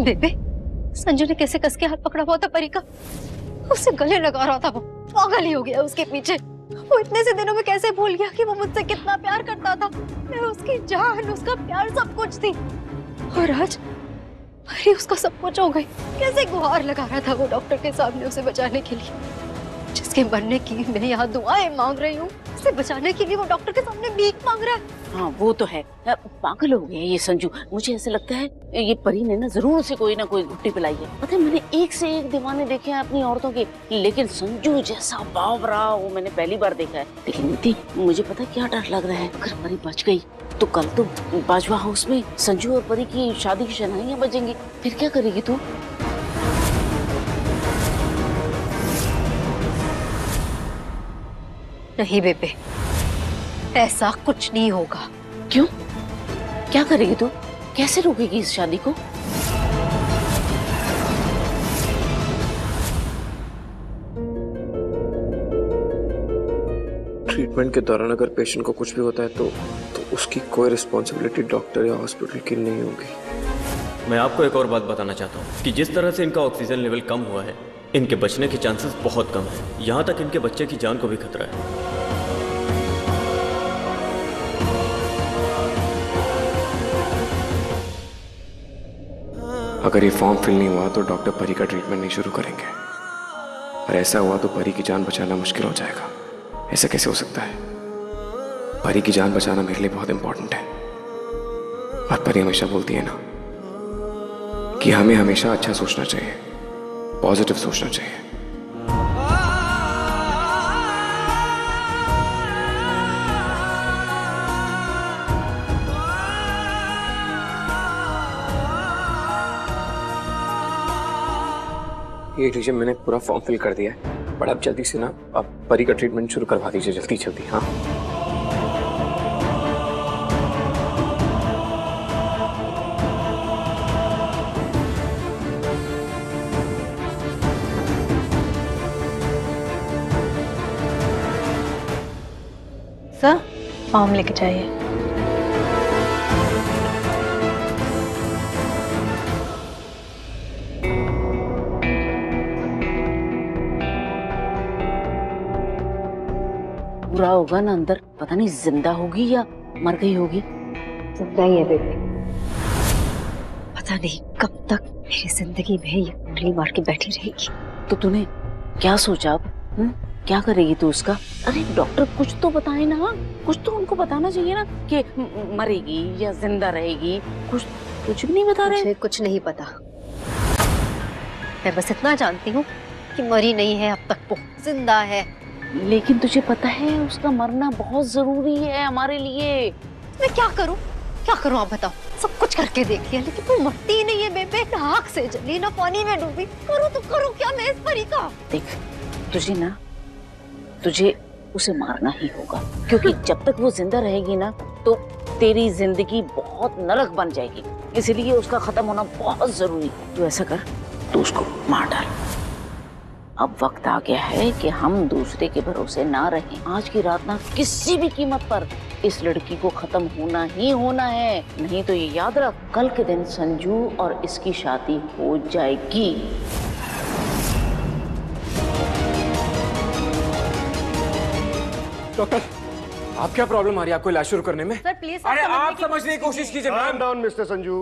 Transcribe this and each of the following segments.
बेबे, संजू ने कैसे कस के हाथ पकड़ा हुआ था परी का, उसे गले लगा रहा था। वो पागल ही हो गया उसके पीछे। वो इतने से दिनों में कैसे भूल गया कि वो मुझसे कितना प्यार करता था। मैं उसकी जान, उसका प्यार सब कुछ थी, और आज परी उसका सब कुछ हो गई। कैसे गुहार लगा रहा था वो डॉक्टर के सामने उसे बचाने के लिए, जिसके मरने की मैं यहाँ दुआएं मांग रही हूँ, उसे बचाने के लिए वो डॉक्टर के सामने भीख मांग रहा है। हाँ वो तो है, पागल हो गया ये संजू। मुझे ऐसे लगता है ये परी ने ना जरूर उसे कोई ना कोई घुट्टी पिलाई है। पता है मैंने एक से एक दीवाने देखे हैं अपनी औरतों के, लेकिन संजू जैसा बावरा वो मैंने पहली बार देखा है। लेकिन नीति, मुझे पता है क्या डर लग रहा है, अगर परी बच गई तो कल तो बाजवा हाउस में संजू और परी की शादी की शनाइयां बजेंगी, फिर क्या करेगी तू? नहीं बेबे, ऐसा कुछ नहीं होगा। क्यों? क्या करेगी तू? कैसे रोकेगी इस शादी को? ट्रीटमेंट के दौरान अगर पेशेंट को कुछ भी होता है तो उसकी कोई रिस्पॉन्सिबिलिटी डॉक्टर या हॉस्पिटल की नहीं होगी। मैं आपको एक और बात बताना चाहता हूँ कि जिस तरह से इनका ऑक्सीजन लेवल कम हुआ है, इनके बचने के चांसेस बहुत कम है। यहाँ तक इनके बच्चे की जान को भी खतरा है। अगर ये फॉर्म फिल नहीं हुआ तो डॉक्टर परी का ट्रीटमेंट नहीं शुरू करेंगे, और ऐसा हुआ तो परी की जान बचाना मुश्किल हो जाएगा। ऐसा कैसे हो सकता है? परी की जान बचाना मेरे लिए बहुत इंपॉर्टेंट है, और परी हमेशा बोलती है ना कि हमें हमेशा अच्छा सोचना चाहिए, पॉजिटिव सोचना चाहिए। ये लीजिए, मैंने पूरा फॉर्म फिल कर दिया है, बट आप जल्दी से ना आप परी का ट्रीटमेंट शुरू करवा दीजिए, जल्दी जल्दी। हाँ सर, फॉर्म लेके जाइए। पूरा होगा ना अंदर, पता नहीं जिंदा होगी या मर गई होगी। जिंदा ही है बेबे। पता नहीं कब तक मेरी जिंदगी में ये उंगली मार के बैठी रहेगी। तो तूने क्या सोचा अब? क्या करेगी तू उसका? अरे डॉक्टर कुछ तो बताए ना, कुछ तो उनको बताना चाहिए ना कि मरेगी या जिंदा रहेगी। कुछ भी नहीं बता रहे। मुझे कुछ नहीं पता, मैं बस इतना जानती हूँ कि मरी नहीं है अब तक, वो जिंदा है। लेकिन तुझे पता है उसका मरना बहुत जरूरी है हमारे लिए। मैं क्या करूं आप बताओ? सब कुछ करके देख लिया, लेकिन वो मरती ही नहीं है बेबे। ना आग से जली, ना पानी में डूबी। करूं क्या मैं इस परी का? देख, तुझे उसे मारना ही होगा, क्योंकि जब तक वो जिंदा रहेगी ना तो तेरी जिंदगी बहुत नरक बन जाएगी। इसीलिए उसका खत्म होना बहुत जरूरी। तू ऐसा कर, तू उसको मार डाल। अब वक्त आ गया है कि हम दूसरे के भरोसे ना रहें। आज की रात ना किसी भी कीमत पर इस लड़की को खत्म होना ही होना है, नहीं तो ये याद रख, कल के दिन संजू और इसकी शादी हो जाएगी। डॉक्टर, आप क्या प्रॉब्लम आ रही है आपको इलाज शुरू करने में? Sir please. अरे आप समझने की कोशिश कीजिए। calm down mister Sanju.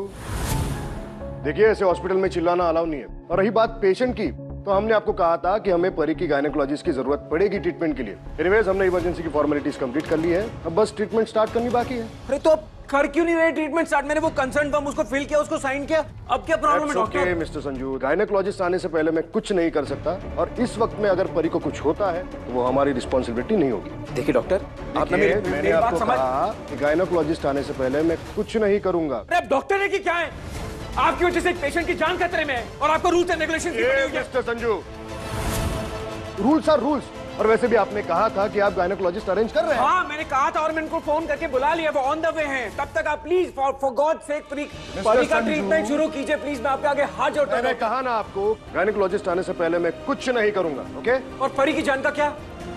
देखिए ऐसे हॉस्पिटल में चिल्लाना अलाउ नहीं है, और रही बात पेशेंट की, तो हमने आपको कहा था कि हमें परी की गायनेकोलॉजिस्ट की जरूरत पड़ेगी ट्रीटमेंट के लिए। एनीवेज हमने इमरजेंसी की फॉर्मेलिटीज कंप्लीट कर ली है, अब बस ट्रीटमेंट स्टार्ट करनी बाकी है। अरे तो आप कर क्यों नहीं रहे ट्रीटमेंट स्टार्ट? मैंने वो कंसर्न फॉर्म उसको फिल किया, उसको साइन किया, अब क्या प्रॉब्लम है डॉक्टर? मिस्टर संजू, गायनेकोलॉजिस्ट आने से पहले मैं कुछ नहीं कर सकता, और इस वक्त में अगर परी को कुछ होता है तो वो हमारी रिस्पॉन्सिबिलिटी नहीं होगी। देखिए डॉक्टर, आपने मैंने आपको कहा कि गायनेकोलॉजिस्ट आने से पहले मैं कुछ नहीं करूंगा। अरे आप डॉक्टर है कि क्या है? आपकी वजह से एक पेशेंट की जान खतरे में है, और आपको रूल्स एंड रेगुलेशंस की पड़ी हुई है। Mister Sanju, rules are rules, और वैसे भी आपने कहा था कि आप गायनेकोलॉजिस्ट अरेंज कर रहे हैं। हाँ मैंने कहा था, और मैंने उनको फोन करके बुला लिया, वो ऑन द वे हैं। तब तक आप प्लीज फॉर गॉड सेक परी का ट्रीटमेंट शुरू कीजिए प्लीज। मैं आपके आगे हाथ जोड़ता हूं। मैंने कहा ना आपको, गायनेकोलॉजिस्ट आने से पहले मैं कुछ नहीं करूंगा। ओके? और परी की जान का क्या?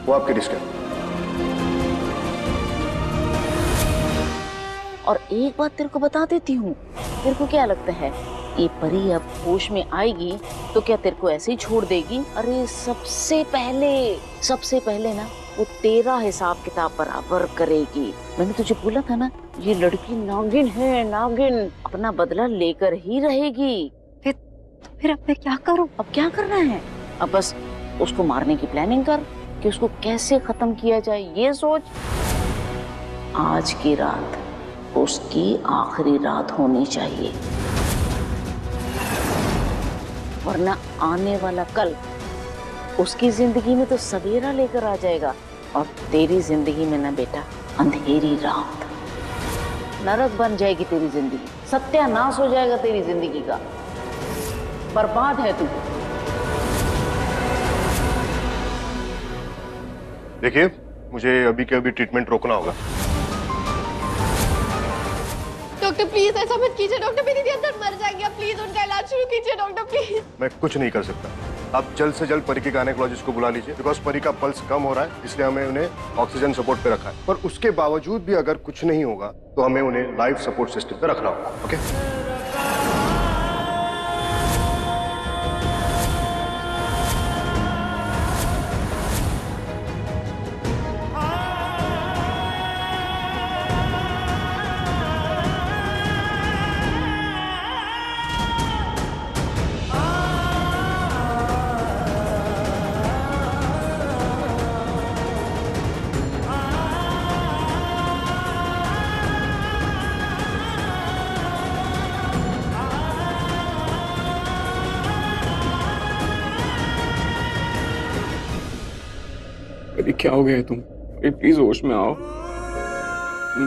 वो आपकी रिस्क है। और एक बात तेरे को बता देती हूँ, तेरे को क्या लगता है ये परी अब होश में आएगी तो क्या तेरे को ऐसे ही छोड़ देगी? अरे सबसे पहले ना वो तेरा हिसाब किताब बराबर करेगी। मैंने तुझे बोला था ना, ये लड़की नागिन है, नागिन। अपना बदला लेकर ही रहेगी। फिर अब मैं क्या करूं? अब क्या करना है? अब बस उसको मारने की प्लानिंग कर कि उसको कैसे खत्म किया जाए, ये सोच। आज की रात उसकी आखिरी रात होनी चाहिए, वरना आने वाला कल उसकी जिंदगी में तो सवेरा लेकर आ जाएगा और तेरी जिंदगी में ना बेटा, अंधेरी रात, नरक बन जाएगी तेरी जिंदगी, सत्यानाश हो जाएगा तेरी जिंदगी का। बर्बाद है तू। देखिए, मुझे अभी के अभी ट्रीटमेंट रोकना होगा। डॉक्टर प्लीज ऐसा मत कीजिए डॉक्टर, मेरी दीदी अंदर मर जाएगी। आप प्लीज उनका इलाज शुरू कीजिए डॉक्टर प्लीज। मैं कुछ नहीं कर सकता। आप जल्द से जल्द परी के गायनेकोलॉजिस्ट को बुला लीजिए, बिकॉज परी का पल्स कम हो रहा है, इसलिए हमें उन्हें ऑक्सीजन सपोर्ट पे रखा है। पर उसके बावजूद भी अगर कुछ नहीं होगा तो हमें उन्हें लाइफ सपोर्ट सिस्टम पे रखना होगा। ओके? अरे क्या हो गया है तुम? अरे प्लीज होश में आओ।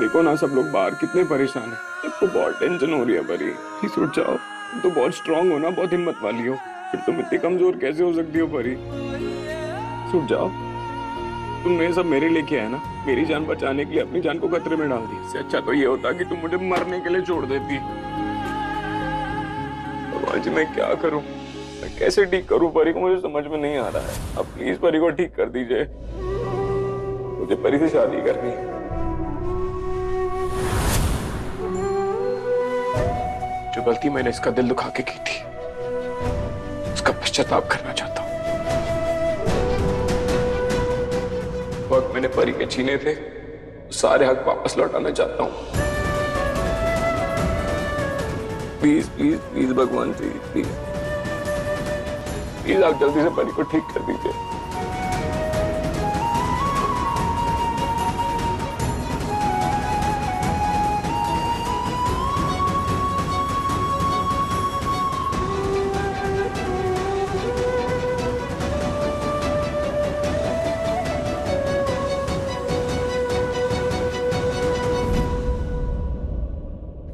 देखो ना सब लोग बाहर कितने परेशान हैं। सबको बहुत टेंशन हो रही है। परी प्लीज उठ जाओ। तुम तो बहुत स्ट्रांग हो ना, बहुत हिम्मत वाली हो, फिर तुम इतनी कमजोर कैसे हो सकती हो परी? उठ जाओ। तुमने ये सब मेरे लिए किया है ना, मेरी जान बचाने के लिए अपनी जान को खतरे में डाल दी। इससे अच्छा तो ये होता कि तुम मुझे मरने के लिए छोड़ देती। भगवान जी मैं क्या करूं, मैं कैसे ठीक करूं परी को, मुझे समझ में नहीं आ रहा है। अब प्लीज परी को ठीक कर दीजिए, मुझे परी से शादी करनी है। जो गलती मैंने इसका दिल दुखा के की थी, उसका पश्चाताप करना चाहता हूं। वक्त मैंने परी के छीने थे, सारे हक वापस लौटाना चाहता हूं। प्लीज प्लीज प्लीज भगवान जी, प्लीज प्लीज आप जल्दी से परी को ठीक कर दीजिए।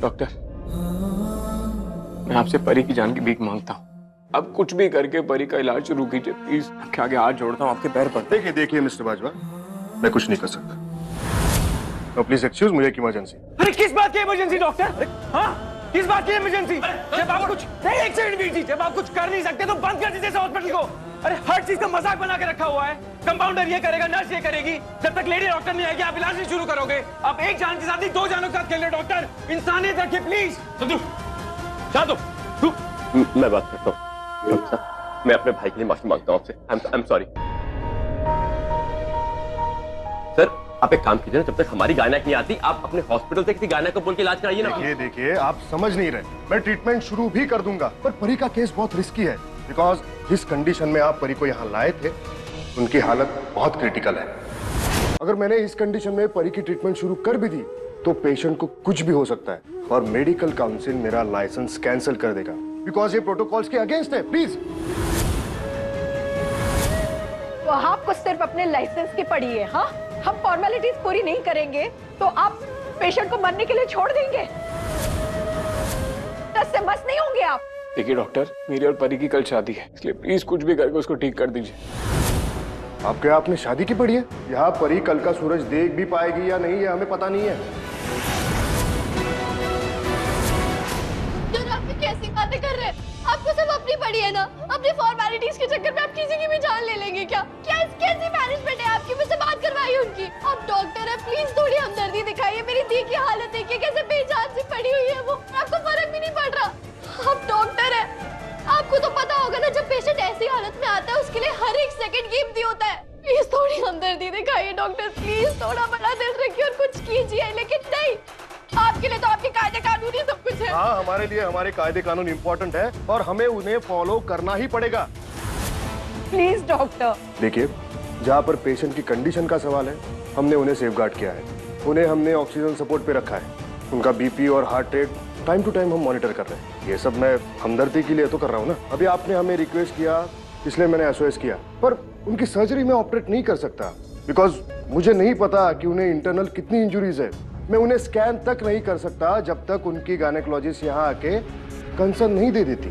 डॉक्टर, मैं आपसे परी की जान की भीख मांगता हूँ। अब कुछ भी करके परी का इलाज शुरू कीजिए प्लीज। आपके आगे हाथ जोड़ता हूँ, आपके पैर पर। देखिए देखिए मिस्टर बाजवा, मैं कुछ नहीं कर सकता। प्लीज एक्सक्यूज, मुझे एक इमरजेंसी। अरे किस बात की इमरजेंसी डॉक्टर? हाँ किस बात की इमरजेंसी? जब आप कुछ नहीं, एक सेकंड वीर जी, जब आप कुछ कर नहीं सकते तो बंद कर दीजिए हॉस्पिटल को। अरे हर चीज का मजाक बना के रखा हुआ है। कंपाउंडर ये करेगा, नर्स ये करेगी, जब तक लेडी डॉक्टर नहीं आएगी आप इलाज नहीं शुरू करोगे। आप एक जान के साथ नहीं, दो जानों के साथ खेल रहे डॉक्टर। इंसानियत रखिए प्लीज। मैं बात करता हूँ डॉक्टर साहब, मैं अपने भाई के लिए माफी मांगता हूँ आपसे। I am sorry sir. आप एक काम कीजिए ना, जब तक हमारी गायनेक नहीं आती आप अपने हॉस्पिटल से किसी गायनेक को बोल के इलाज कराइए ना। देखिए देखिए, आप समझ नहीं रहे। मैं ट्रीटमेंट शुरू भी कर दूंगा, पर परी का केस बहुत रिस्की है, बिकॉज जिस कंडीशन में आप परी को यहाँ लाए थे उनकी हालत बहुत क्रिटिकल है। अगर मैंने इस कंडीशन में परी की ट्रीटमेंट शुरू कर भी दी तो पेशेंट को कुछ भी हो सकता है और मेडिकल काउंसिल मेरा लाइसेंस कैंसिल कर देगा, बिकॉज ये प्रोटोकॉल्स के अगेंस्ट है। प्लीज। तो आपको सिर्फ अपने लाइसेंस की पड़ी है? हाँ, हम फॉर्मेलिटीज पूरी नहीं करेंगे तो आप पेशेंट को मरने के लिए छोड़ देंगे? दस से मस्त नहीं होंगे आप? देखिए डॉक्टर, मेरी और परी की कल शादी है, इसलिए प्लीज कुछ भी करके उसको ठीक कर दीजिए। आपके आपने शादी की पड़ी है? यहाँ परी कल का सूरज देख भी पाएगी या नहीं, ये हमें पता नहीं है। आप कैसी बातें कर रहे हैं? आपको सब अपनी पड़ी है ना? अपनी फॉर्मेलिटीज के चक्कर में आप किसी की भी जान ले लेंगे क्या? कैसी मैनेजमेंट है आपकी? मुझसे बात करवाइए उनकी। आप डॉक्टर है, प्लीज थोड़ी हमदर्दी दिखाइए। मेरी दी की हालत देखिए, कैसे बेजान सी पड़ी हुई है वो, आपको फर्क भी नहीं पड़ रहा। आप डॉक्टर कीमती होता है। प्लीज थोड़ी हमदर्दी दिखाइए डॉक्टर, प्लीज थोड़ा बड़ा दिल रखिए और कुछ कीजिए। लेकिन नहीं, आपके लिए तो आपके कायदे कानून ही सब कुछ है। हाँ, हमारे लिए हमारे कायदे कानून इम्पोर्टेंट है और हमें उन्हें फॉलो करना ही पड़ेगा। Please doctor. देखिए, जहाँ पर पेशेंट की कंडीशन का सवाल है, हमने उन्हें सेफगार्ड किया है। उन्हें हमने ऑक्सीजन सपोर्ट पे रखा है। उनका बीपी और heart rate time to time हम मॉनिटर कर रहे हैं। ये सब मैं हमदर्दी के लिए तो कर रहा हूँ ना। अभी आपने हमें रिक्वेस्ट किया, इसलिए मैंने SOS किया, पर उनकी सर्जरी में ऑपरेट नहीं कर सकता बिकॉज मुझे नहीं पता कि उन्हें इंटरनल कितनी इंजुरीज है। मैं उन्हें स्कैन तक नहीं कर सकता जब तक उनकी गायनेकोलॉजिस्ट यहाँ आके कंसर्न नहीं दे देती।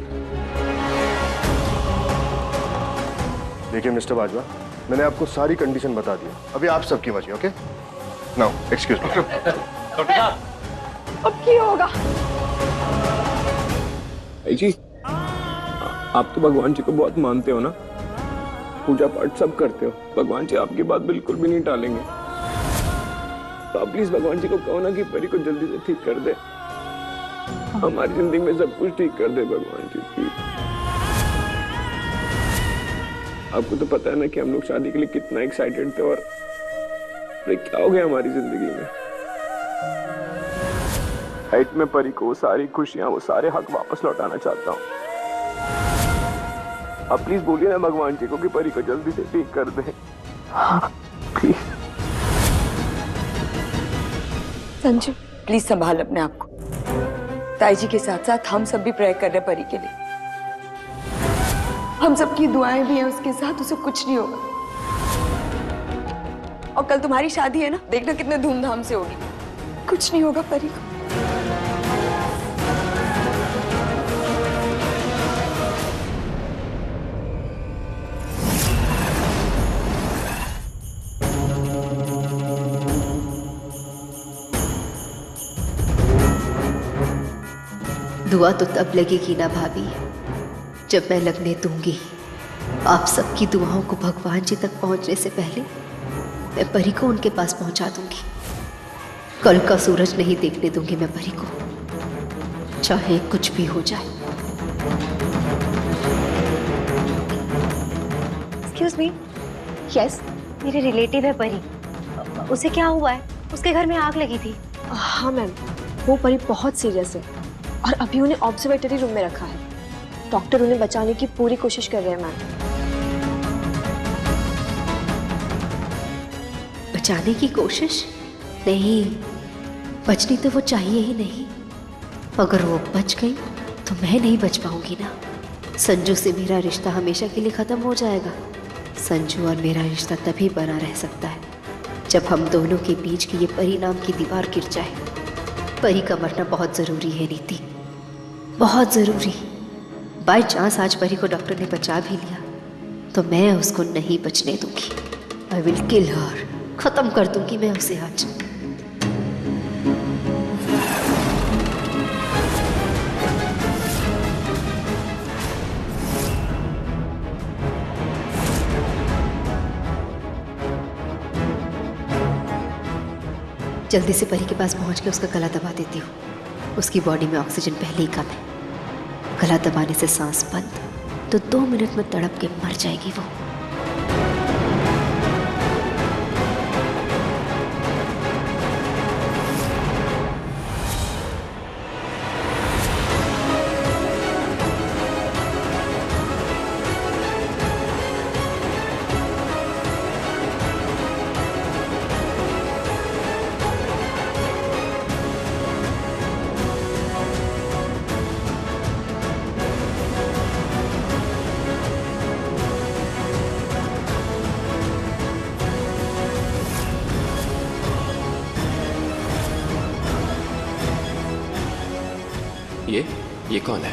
देखिए मिस्टर बाजवा, मैंने आपको सारी कंडीशन बता दी। अभी आप सबकी वजह, okay? Now excuse me. Doctor साहब, अब क्या होगा? जी, आप तो भगवान जी को बहुत मानते हो ना, पूजा पाठ सब करते हो। भगवान जी आपकी बात बिल्कुल भी नहीं टालेंगे। तो आप प्लीज भगवान जी को कहो ना कि परी को जल्दी से ठीक कर दे। हमारी जिंदगी में सब कुछ ठीक कर दे भगवान जी, प्लीज। आपको तो पता है ना कि हम लोग शादी के लिए कितना एक्साइटेड थे और क्या हो गया हमारी जिंदगी में। हाइट में परी को वो सारी खुशियां, वो सारे हक वापस लौटाना चाहता हूँ। आप प्लीज बोलिए ना भगवान जी को कि परी को जल्दी से ठीक कर दे। प्लीज। संजू, प्लीज संभाल अपने आप को। ताई जी के साथ साथ हम सब भी प्रे कर रहे हैं परी के लिए। हम सबकी दुआएं भी हैं उसके साथ, उसे कुछ नहीं होगा। और कल तुम्हारी शादी है ना, देखना कितने धूमधाम से होगी। कुछ नहीं होगा परी को। दुआ तो तब लगेगी ना भाभी, जब मैं लगने दूंगी। आप सबकी दुआओं को भगवान जी तक पहुंचने से पहले मैं परी को उनके पास पहुंचा दूंगी। कल का सूरज नहीं देखने दूंगी मैं परी को, चाहे कुछ भी हो जाए। Excuse me. यस, मेरे रिलेटिव है परी। उसे क्या हुआ है? उसके घर में आग लगी थी। हाँ मैम, वो परी बहुत सीरियस है और अभी उन्हें ऑब्जर्वेटरी रूम में रखा है। डॉक्टर उन्हें बचाने की पूरी कोशिश कर रहे हैं मैम। बचाने की कोशिश? नहीं, बचनी तो वो चाहिए ही नहीं। अगर वो बच गई तो मैं नहीं बच पाऊंगी ना। संजू से मेरा रिश्ता हमेशा के लिए खत्म हो जाएगा। संजू और मेरा रिश्ता तभी बना रह सकता है जब हम दोनों के बीच की ये परी नाम की दीवार गिर जाए। परी का मरना बहुत जरूरी है नीति, बहुत जरूरी। बाय चांस आज परी को डॉक्टर ने बचा भी लिया तो मैं उसको नहीं बचने दूंगी। आई विल किल हर, खत्म कर दूंगी मैं उसे आज। जल्दी से परी के पास पहुंच के उसका गला दबा देती हूँ। उसकी बॉडी में ऑक्सीजन पहले ही कम है। गला दबाने से सांस बंद तो 2 मिनट में तड़प के मर जाएगी वो। ये कौन है?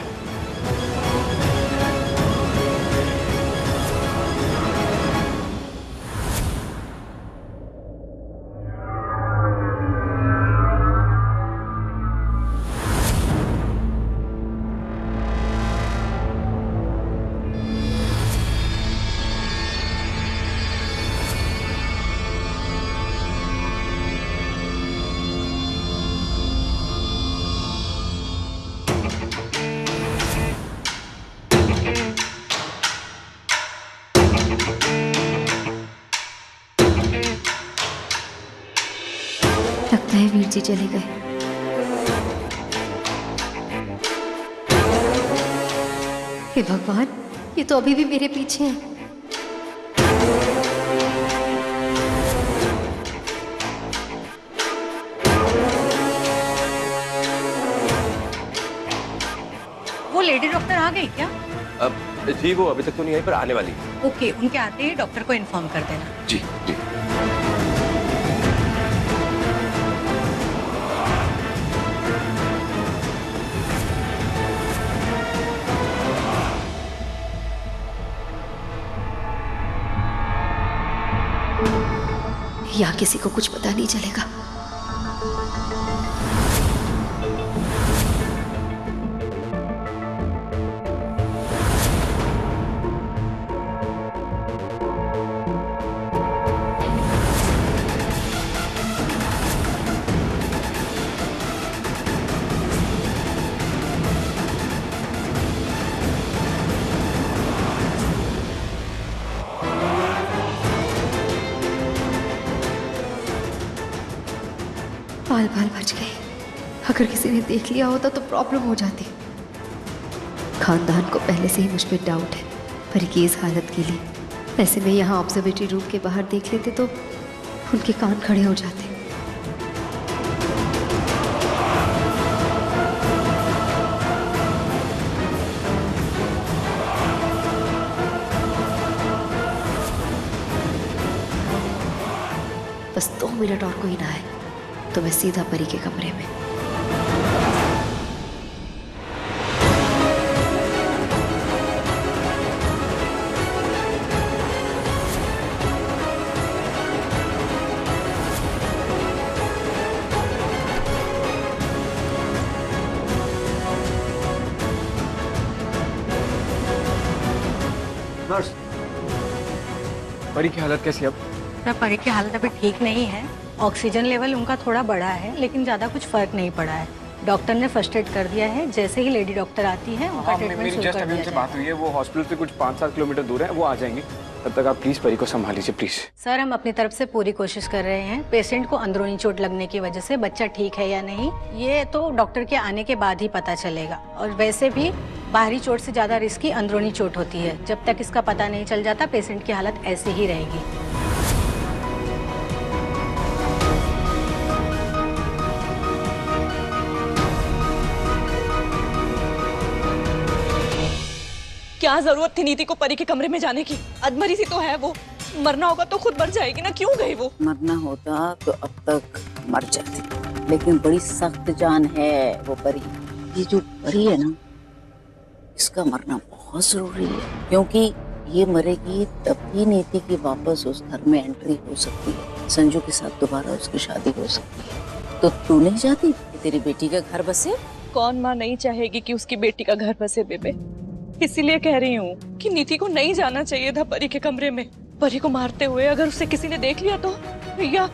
जी चले गए। हे भगवान, ये तो अभी भी मेरे पीछे हैं। वो लेडी डॉक्टर आ गई क्या? अब जी वो अभी तक तो नहीं आई पर आने वाली है। ओके, उनके आते ही डॉक्टर को इन्फॉर्म कर देना। जी जी। यहाँ किसी को कुछ पता नहीं चलेगा। बाल बाल बच गए। अगर किसी ने देख लिया होता तो प्रॉब्लम हो जाती। खानदान को पहले से ही मुझ पर डाउट है परी की इस हालत के लिए। ऐसे में यहाँ ऑब्जर्वेटरी रूम के बाहर देख लेते तो उनके कान खड़े हो जाते। बस 2 मिनट और कोई ना आए तो मैं सीधा परी के कमरे में। नर्स, परी की हालत कैसी अब? परी की हालत अभी ठीक नहीं है। ऑक्सीजन लेवल उनका थोड़ा बढ़ा है लेकिन ज़्यादा कुछ फर्क नहीं पड़ा है। डॉक्टर ने फर्स्ट एड कर दिया है। जैसे ही लेडी डॉक्टर आती है उनका ट्रीटमेंट शुरू कर दिया बात हुई है, वो हॉस्पिटल से कुछ 5-7 किलोमीटर दूर है, वो आ जाएंगे। तब तक आप प्लीज परी को संभाल लीजिए प्लीज। सर, हम अपनी तरफ से पूरी कोशिश कर रहे हैं। पेशेंट को अंदरूनी चोट लगने की वजह से बच्चा ठीक है या नहीं ये तो डॉक्टर के आने के बाद ही पता चलेगा। और वैसे भी बाहरी चोट से ज़्यादा रिस्की अंदरूनी चोट होती है। जब तक इसका पता नहीं चल जाता पेशेंट की हालत ऐसे ही रहेगी। क्या जरूरत थी नीति को परी के कमरे में जाने की? अधमरी सी तो है वो, मरना होगा तो खुद मर जाएगी ना, क्यों गई वो? मरना होता तो अब तक मर जाती, लेकिन बड़ी सख्त जान है वो परी। ये जो परी है ना, इसका मरना बहुत जरूरी है, क्योंकि ये मरेगी तब ही नीति की वापस उस घर में एंट्री हो सकती है, संजू के साथ दोबारा उसकी शादी हो सकती है। तो तू नहीं चाहती कि तेरी बेटी का घर बसे? कौन माँ नहीं चाहेगी कि उसकी बेटी का घर बसे बेबे? इसीलिए कह रही हूँ कि नीति को नहीं जाना चाहिए था परी के कमरे में। परी को मारते हुए अगर उसे किसी ने देख लिया तो, या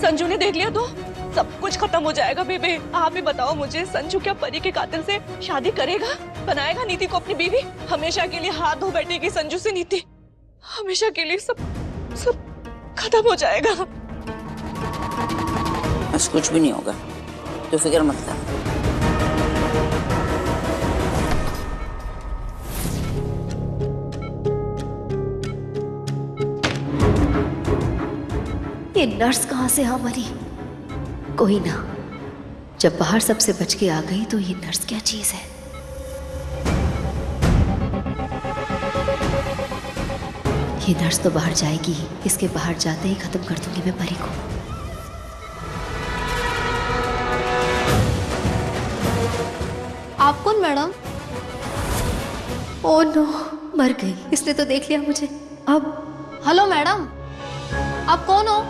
संजू ने देख लिया तो सब कुछ खत्म हो जाएगा बेबे। आप ही बताओ मुझे, संजू क्या परी के कातिल से शादी करेगा? बनाएगा नीति को अपनी बीवी? हमेशा के लिए हाथ धो बैठेगी संजू से नीति। हमेशा के लिए सब खत्म हो जाएगा। बस कुछ भी नहीं होगा, तो फिक्र मत कर। ये नर्स कहाँ से आ मरी? कोई ना, जब बाहर सबसे बच के आ गई तो ये नर्स क्या चीज है? ये नर्स तो बाहर जाएगी, इसके बाहर जाते ही खत्म कर दूंगी मैं परी को। आप कौन मैडम? ओह नो, मर गई। इसने तो देख लिया मुझे। अब हेलो मैडम, आप कौन हो?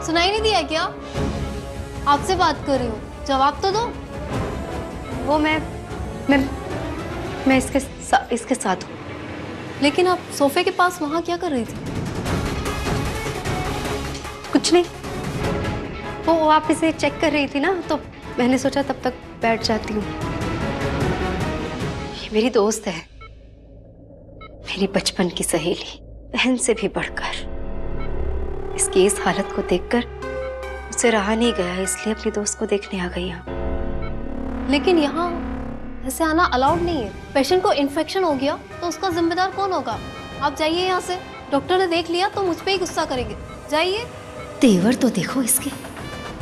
सुनाई नहीं दिया क्या? आपसे बात कर रही हूँ, जवाब तो दो। वो मैं इसके साथ हूँ। लेकिन आप सोफे के पास वहाँ क्या कर रही थी? कुछ नहीं, वो आप इसे चेक कर रही थी ना, तो मैंने सोचा तब तक बैठ जाती हूँ। ये मेरी दोस्त है, मेरी बचपन की सहेली, बहन से भी बढ़कर। इसकी इस हालत को देखकर मुझसे रहा नहीं गया, इसलिए अपनी दोस्त को देखने आ गई यहाँ। लेकिन यहाँ ऐसे आना अलाउड नहीं है। पेशेंट को इन्फेक्शन हो गया तो उसका जिम्मेदार कौन होगा? आप जाइए यहाँ से। डॉक्टर ने देख लिया तो मुझ पे ही गुस्सा करेंगे। जाइए। तेवर तो देखो इसके,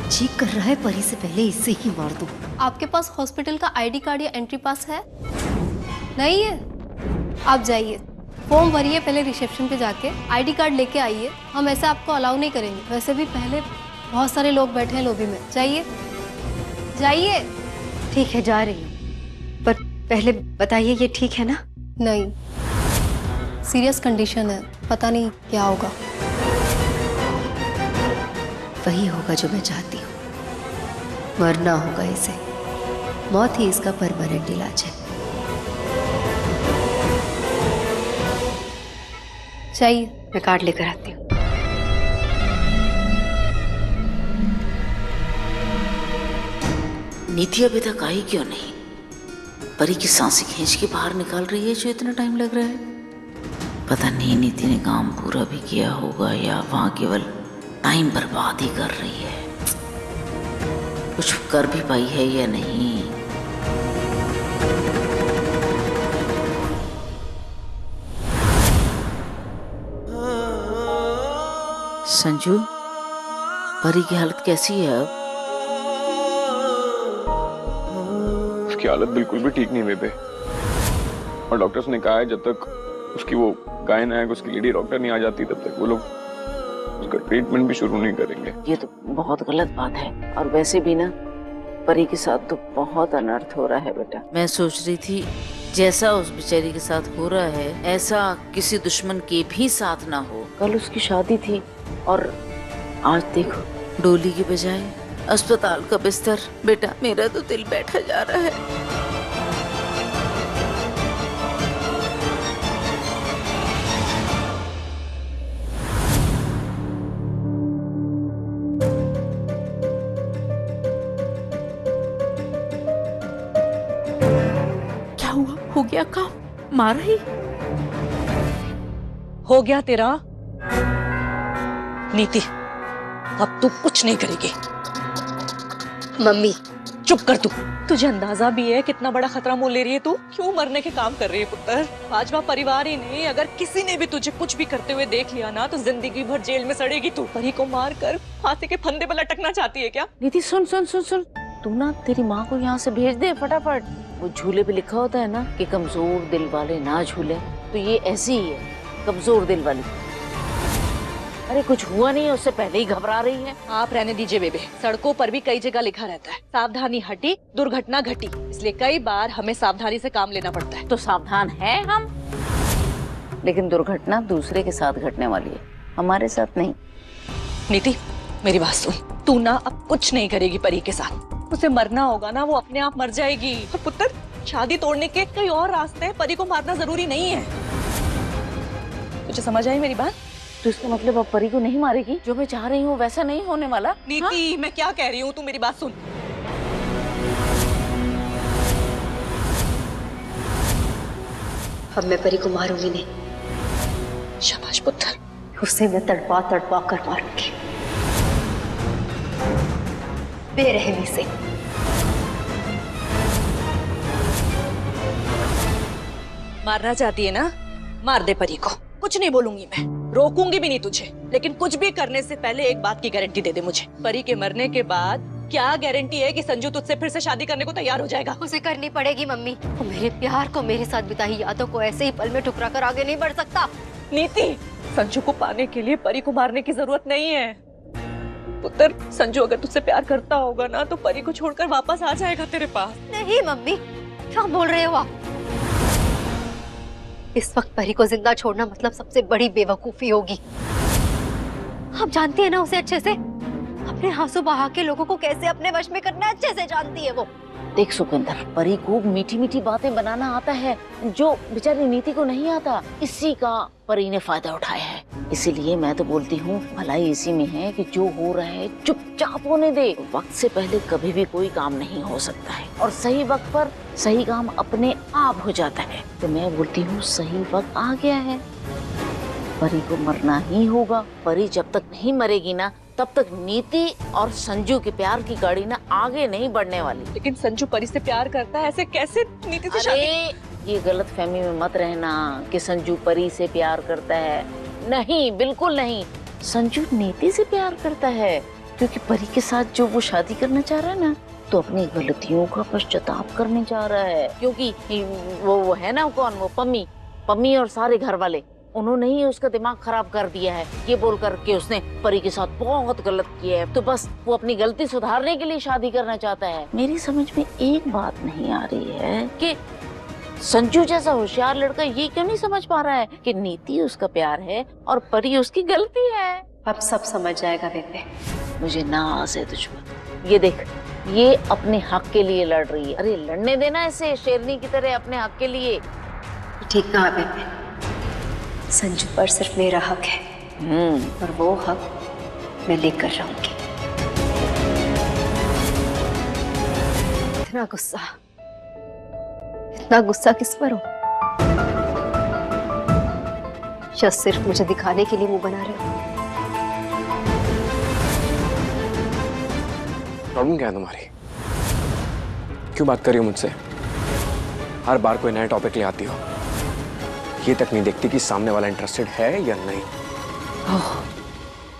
जी कर रहा है परी से पहले इससे ही मार दूं। आपके पास हॉस्पिटल का आईडी कार्ड या एंट्री पास है? नहीं है? आप जाइए, फॉर्म भरिए, पहले रिसेप्शन पे जाके आईडी कार्ड लेके आइए। हम ऐसे आपको अलाउ नहीं करेंगे। वैसे भी पहले बहुत सारे लोग बैठे हैं लॉबी में। जाइए जाइए। ठीक है जा रही हूँ, पर पहले बताइए ये ठीक है ना? नहीं, सीरियस कंडीशन है, पता नहीं क्या होगा। वही होगा जो मैं चाहती हूँ, मरना होगा इसे। मौत ही इसका परमानेंट इलाज है। चाहिए, मैं कार्ड लेकर आती हूँ। नीति अभी तक आई क्यों नहीं? परी की सांसें खींच के बाहर निकाल रही है जो इतना टाइम लग रहा है। पता नहीं नीति ने काम पूरा भी किया होगा या वहां केवल टाइम बर्बाद ही कर रही है। कुछ कर भी पाई है या नहीं? संजू, परी की हालत कैसी है अब? उसकी हालत बिल्कुल भी ठीक नहीं बेबे, और डॉक्टर्स ने कहा है जब तक उसकी वो गायन उसकी लेडी डॉक्टर नहीं आ जाती तब तक वो लोग उसका ट्रीटमेंट भी शुरू नहीं करेंगे। ये तो बहुत गलत बात है, और वैसे भी ना परी के साथ तो बहुत अनर्थ हो रहा है बेटा। मैं सोच रही थी जैसा उस बेचारी के साथ हो रहा है ऐसा किसी दुश्मन के भी साथ ना हो। कल उसकी शादी थी और आज देखो डोली की बजाय अस्पताल का बिस्तर। बेटा मेरा तो दिल बैठा जा रहा है। क्या हुआ? हो गया काम? मारा ही हो गया तेरा। नीति अब तू कुछ नहीं करेगी। मम्मी चुप कर तू। तुझे अंदाजा भी है कितना बड़ा खतरा मोल ले रही है तू? क्यों मरने के काम कर रही है पुत्र? भाजपा परिवार ही नहीं, अगर किसी ने भी तुझे कुछ भी करते हुए देख लिया ना तो जिंदगी भर जेल में सड़ेगी तू। परी को मार कर फांसी के फंदे पर लटकना चाहती है क्या? नीति सुन सुन सुन सुन, तू ना तेरी माँ को यहाँ से भेज दे फटाफट। वो झूले पे लिखा होता है ना कि कमजोर दिल वाले ना झूले, तो ये ऐसी ही है, कमजोर दिल वाली। अरे कुछ हुआ नहीं है, उससे पहले ही घबरा रही है। आप रहने दीजिए बेबे। सड़कों पर भी कई जगह लिखा रहता है सावधानी हटी दुर्घटना घटी, इसलिए कई बार हमें सावधानी से काम लेना पड़ता है। तो सावधान है हम, लेकिन दुर्घटना दूसरे के साथ घटने वाली है, हमारे साथ नहीं। नीति मेरी बात सुन, तू ना अब कुछ नहीं करेगी परी के साथ। उसे मरना होगा ना, वो अपने आप मर जाएगी। और पुत्र शादी तोड़ने के कई और रास्ते हैं, परी को मारना जरूरी नहीं है। तुझे समझ आई मेरी बात? तो इसका मतलब अब परी को नहीं मारेगी? जो मैं चाह रही हूँ वैसा नहीं होने वाला। नीति हाँ? मैं क्या कह रही हूँ, तू मेरी बात सुन। अब मैं परी को मारूंगी नहीं। शाबाश पुत्र। उसे मैं तड़पा तड़पा कर मारूंगी, बेरहमी से। मारना चाहती है ना, मार दे परी को, कुछ नहीं बोलूंगी मैं, रोकूंगी भी नहीं तुझे। लेकिन कुछ भी करने से पहले एक बात की गारंटी दे दे मुझे। परी के मरने के बाद क्या गारंटी है कि संजू तुझसे फिर से शादी करने को तैयार हो जाएगा? उसे करनी पड़ेगी मम्मी। वो मेरे प्यार को, मेरे साथ बिताई यादों को ऐसे ही पल में ठुकरा कर आगे नहीं बढ़ सकता। नीति संजू को पाने के लिए परी को मारने की जरूरत नहीं है पुत्र। संजू अगर तुझसे प्यार करता होगा ना तो परी को छोड़कर वापस आ जाएगा तेरे पास। नहीं मम्मी, क्या बोल रहे हो आप? इस वक्त परी को जिंदा छोड़ना मतलब सबसे बड़ी बेवकूफी होगी। आप जानती है ना उसे अच्छे से, अपने आंसू बहा के लोगों को कैसे अपने वश में करना अच्छे से जानती है वो। देख सुकंदर, परी को मीठी मीठी बातें बनाना आता है जो बेचारी नीति को नहीं आता। इसी का परी ने फायदा उठाया है। इसीलिए मैं तो बोलती हूँ भलाई इसी में है कि जो हो रहा है चुपचाप होने दे। वक्त से पहले कभी भी कोई काम नहीं हो सकता है, और सही वक्त पर सही काम अपने आप हो जाता है। तो मैं बोलती हूँ सही वक्त आ गया है, परी को मरना ही होगा। परी जब तक नहीं मरेगी ना तब तक नीति और संजू के प्यार की गाड़ी ना आगे नहीं बढ़ने वाली। लेकिन संजू परी से प्यार करता है, ऐसे कैसे नीति से शादी? ये गलत फहमी में मत रहना कि संजू परी से प्यार करता है। नहीं, बिल्कुल नहीं। संजू नीति से प्यार करता है क्योंकि परी के साथ जो वो शादी करना चाह रहा है ना, तो अपनी गलतियों का पश्चाताप करने जा रहा है। क्योंकि वो है ना, कौन वो, पम्मी और सारे घर वाले, उन्होंने ही उसका दिमाग खराब कर दिया है ये बोल कर के उसने परी के साथ बहुत गलत किया है। तो बस वो अपनी गलती सुधारने के लिए शादी करना चाहता है। मेरी समझ में एक बात नहीं आ रही है कि संजू जैसा होशियार लड़का ये क्यों नहीं समझ पा रहा है कि नीति उसका प्यार है और परी उसकी गलती है। अब सब समझ जाएगा बेबे। मुझे नाज है तुझ पर। ये देख, ये अपने हक के लिए लड़ रही है। अरे लड़ने देना ऐसे शेरनी की तरह अपने हक के लिए। ठीक कहा बेबे, संजू पर सिर्फ मेरा हक है और वो हक मैं लेकर रहूंगी। इतना गुस्सा किस पर हो? या सिर्फ मुझे दिखाने के लिए मुंह बना रहे हो? प्रॉब्लम क्या है तुम्हारी? क्यों बात कर रही हो मुझसे? हर बार कोई नया टॉपिक ले आती हो। ये तक नहीं देखती कि सामने वाला इंटरेस्टेड है या नहीं। ओह,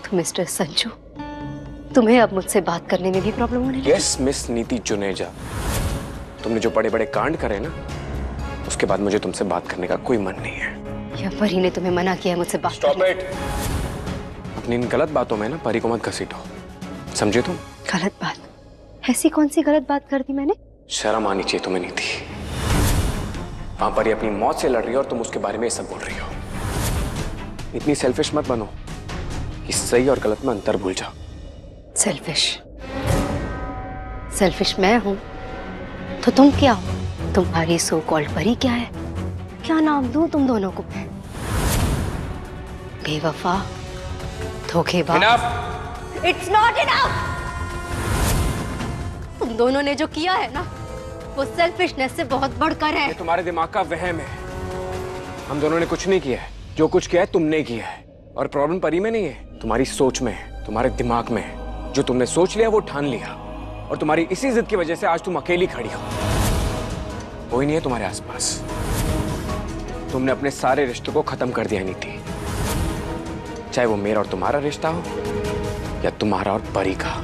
तो मिस्टर संजू, तुम्हें अब मुझसे बात करने में भी प्रॉब्लम होने लगी? यस मिस नीति जुनेजा, तुमने जो बड़े बड़े कांड करे ना, उसके बाद मुझे तुमसे बात करने का कोई मन नहीं है। या परी ने तुम्हें मना किया मुझसे बात करने? Stop it. अपनी इन गलत बातों में ना परी को मत घसीटो, समझे तुम? गलत बात? ऐसी कौन सी गलत बात कर दी मैंने? शर्म आनी चाहिए तुम्हें नीति। वहां पर ये अपनी मौत से लड़ रही है और तुम उसके बारे में ये सब बोल रही हो। इतनी सेल्फिश मत बनो कि सही और गलत में अंतर भूल जाओ। सेल्फिश मैं हूं तो तुम क्या हो? तुम्हारी सो कॉल्ड परी क्या है? क्या नाम दूं तुम दोनों को? बेवफा, धोखेबाज। It's not enough. तुम दोनों ने जो किया है ना, वो सेल्फिशनेस से बहुत बढ़कर है। ये तुम्हारे दिमाग का वहम है। हम दोनों ने कुछ नहीं किया है। जो कुछ किया है तुमने किया है। और प्रॉब्लम परी में नहीं है, तुम्हारी सोच में है, तुम्हारे दिमाग में है। जो तुमने सोच लिया वो ठान लिया, और तुम्हारी इसी जिद की वजह से आज तुम अकेली खड़ी हो। कोई नहीं है तुम्हारे आसपास। तुमने अपने सारे रिश्तों को खत्म कर दिया नीति, चाहे वो मेरा और तुम्हारा रिश्ता हो या तुम्हारा और परी का।